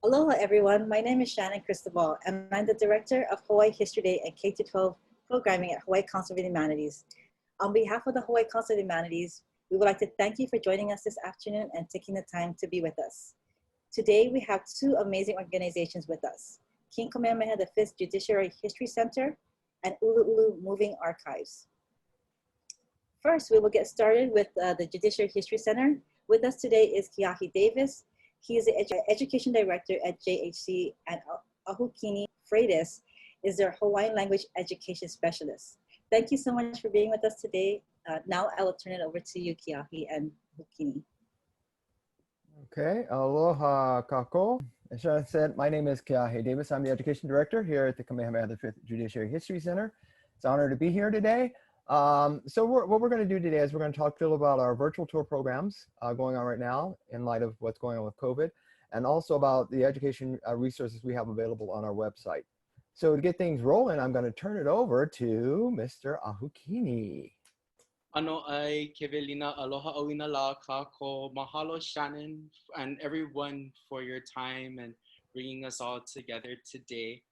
Aloha everyone, my name is Shannon Cristobal and I'm the Director of Hawaii History Day and K-12 Programming at Hawaii Council of the Humanities. On behalf of the Hawaii Council of the Humanities, we would like to thank you for joining us this afternoon and taking the time to be with us. Today we have two amazing organizations with us, King Kamehameha V Judiciary History Center and Ulu'ulu Moving Archives. First, we will get started with the Judiciary History Center. With us today is Keahi Davis. He is the Education Director at JHC, and Ahukini Freitas is their Hawaiian Language Education Specialist. Thank you so much for being with us today. Now I will turn it over to you, Keahi and Ahukini. Okay, aloha kako. As Shannon said, my name is Keahi Davis. I'm the Education Director here at the Kamehameha V Judiciary History Center. It's an honor to be here today. What we're going to do today is we're going to talk a little about our virtual tour programs going on right now in light of what's going on with COVID, and also about the education resources we have available on our website. So to get things rolling, I'm going to turn it over to Mr. Ahukini. Ano ai kevelina aloha awina la kako. Mahalo Shannon and everyone for your time and bringing us all together today.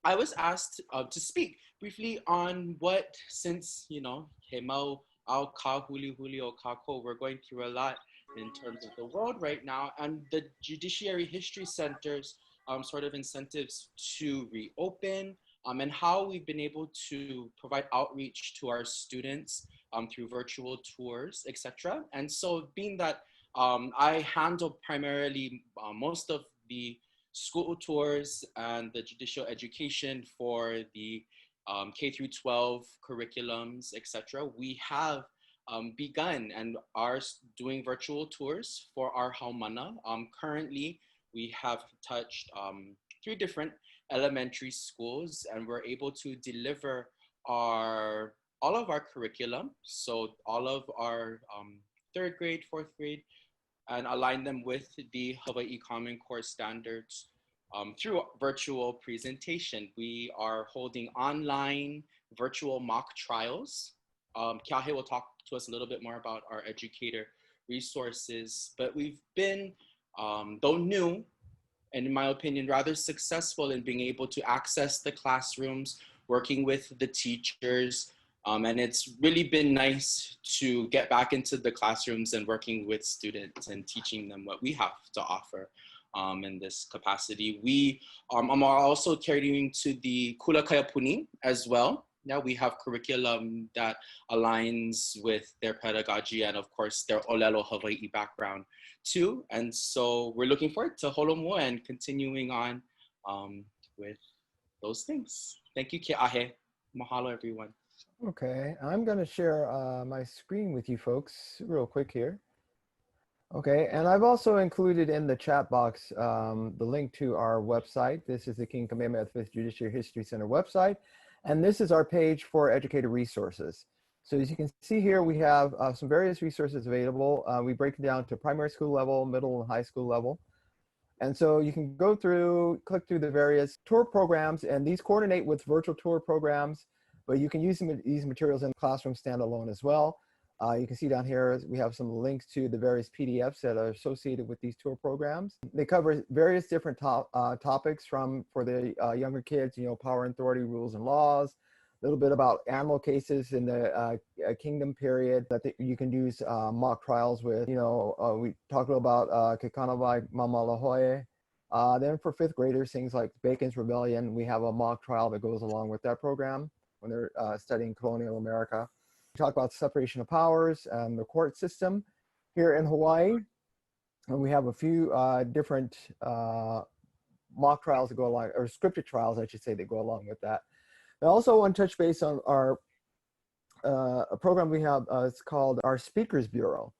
I was asked to speak briefly on what, since, he mau au ka huli huli o kako, we're going through a lot in terms of the world right now, and the Judiciary History Center's sort of incentives to reopen, and how we've been able to provide outreach to our students through virtual tours, etc. And so being that I handle primarily most of the school tours and the judicial education for the K through 12 curriculums, etc. We have begun and are doing virtual tours for our haumana. Currently, we have touched 3 different elementary schools, and we're able to deliver all of our curriculum, so all of our 3rd grade, 4th grade, and align them with the Hawaii Common Core standards through virtual presentation. We are holding online virtual mock trials. Kiahe will talk to us a little bit more about our educator resources, but we've been, though new, and in my opinion, rather successful in being able to access the classrooms, working with the teachers, and it's really been nice to get back into the classrooms and working with students and teaching them what we have to offer in this capacity. We are also carrying to the Kula Kaya Puni as well. Yeah, we have curriculum that aligns with their pedagogy and of course their Olelo Hawaii background too. And so we're looking forward to Holomo and continuing on with those things. Thank you, Ke'ahe. Mahalo, everyone. Okay, I'm going to share my screen with you folks real quick here. Okay, and I've also included in the chat box the link to our website. This is the King Kamehameha V Judiciary History Center website, and this is our page for educator resources. So as you can see here, we have some various resources available. We break it down to primary school level, middle and high school level. And so you can go through, click through the various tour programs, and these coordinate with virtual tour programs, but you can use these materials in classroom standalone as well. You can see down here, we have some links to the various PDFs that are associated with these tour programs. They cover various different topics for the younger kids, power and authority, rules and laws, a little bit about animal cases in the kingdom period that you can use mock trials with. We talked a little about Kekanawai Mamalahoe. Then for 5th graders, things like Bacon's Rebellion, we have a mock trial that goes along with that program when they're studying colonial America. We talk about separation of powers and the court system here in Hawaii. And we have a few different mock trials that go along, or scripted trials, I should say, that go along with that. I also want to touch base on our a program we have. It's called our Speakers Bureau.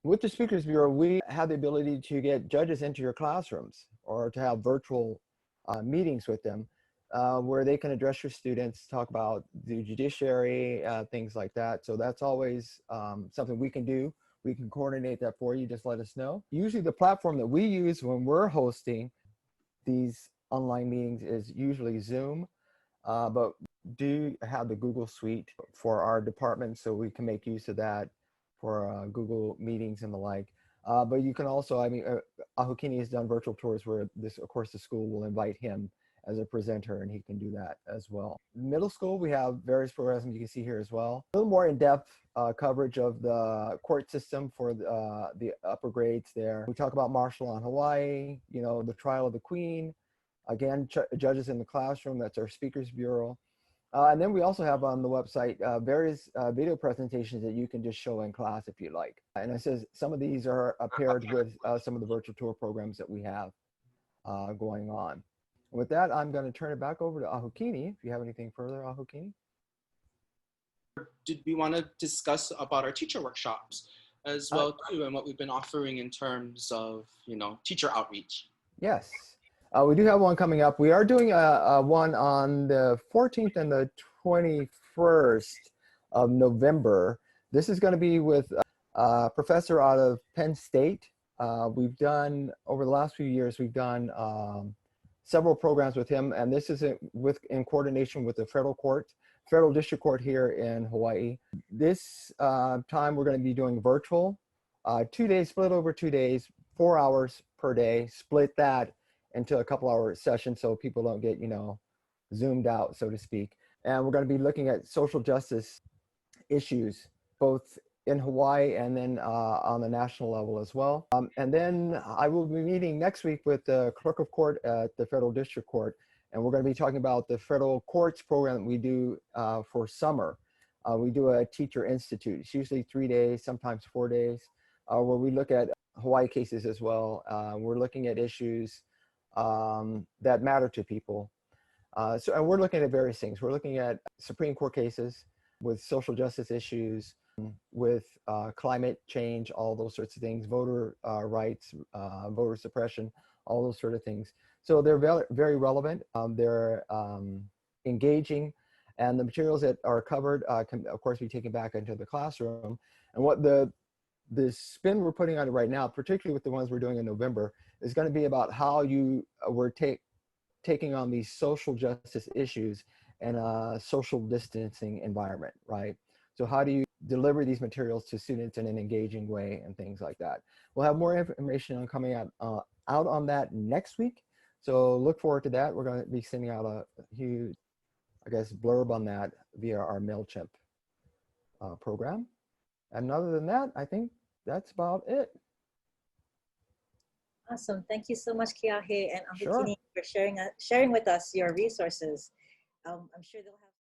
With the Speakers Bureau, we have the ability to get judges into your classrooms or to have virtual meetings with them where they can address your students, talk about the judiciary, things like that. So that's always something we can do. We can coordinate that for you. Just let us know. Usually the platform that we use when we're hosting these online meetings is usually Zoom, but do have the Google Suite for our department, so we can make use of that for Google meetings and the like. But you can also, I mean, Ahukini has done virtual tours where this, of course, the school will invite him as a presenter, and he can do that as well. Middle school, we have various programs you can see here as well. A little more in-depth coverage of the court system for the upper grades there. We talk about martial law in Hawaii, you know, the trial of the queen. Again, judges in the classroom, that's our speakers bureau. And then we also have on the website various video presentations that you can just show in class if you like. And it says some of these are paired with some of the virtual tour programs that we have going on. With that, I'm going to turn it back over to Ahukini. If you have anything further, Ahukini. Did we want to discuss about our teacher workshops as well too, and what we've been offering in terms of, you know, teacher outreach? Yes, we do have one coming up. We are doing a one on the 14th and the 21st of November. This is going to be with a professor out of Penn State. We've done, over the last few years, we've done several programs with him, and this is in coordination with the federal district court here in Hawaii. This time we're going to be doing virtual, 2 days, split over 2 days, 4 hours per day, split that into a couple-hour session so people don't get, you know, zoomed out, so to speak. And we're going to be looking at social justice issues, both in Hawaii and then on the national level as well. And then I will be meeting next week with the clerk of court at the federal district court. And we're going to be talking about the federal courts program that we do for summer. We do a teacher institute. It's usually 3 days, sometimes 4 days, where we look at Hawaii cases as well. We're looking at issues that matter to people. And we're looking at various things. We're looking at Supreme Court cases with social justice issues, with climate change, all those sorts of things, voter rights, voter suppression, all those sort of things. So they're very relevant. They're engaging, and the materials that are covered can, of course, be taken back into the classroom. And what the spin we're putting on it right now, particularly with the ones we're doing in November, is going to be about how you were taking on these social justice issues in a social distancing environment, right? So how do you deliver these materials to students in an engaging way and things like that? We'll have more information on coming out on that next week. So look forward to that. We're going to be sending out a huge, I guess, blurb on that via our MailChimp program. And other than that, I think that's about it. Awesome. Thank you so much, Keahe and Ahukini, Sure. for sharing with us your resources. I'm sure they'll have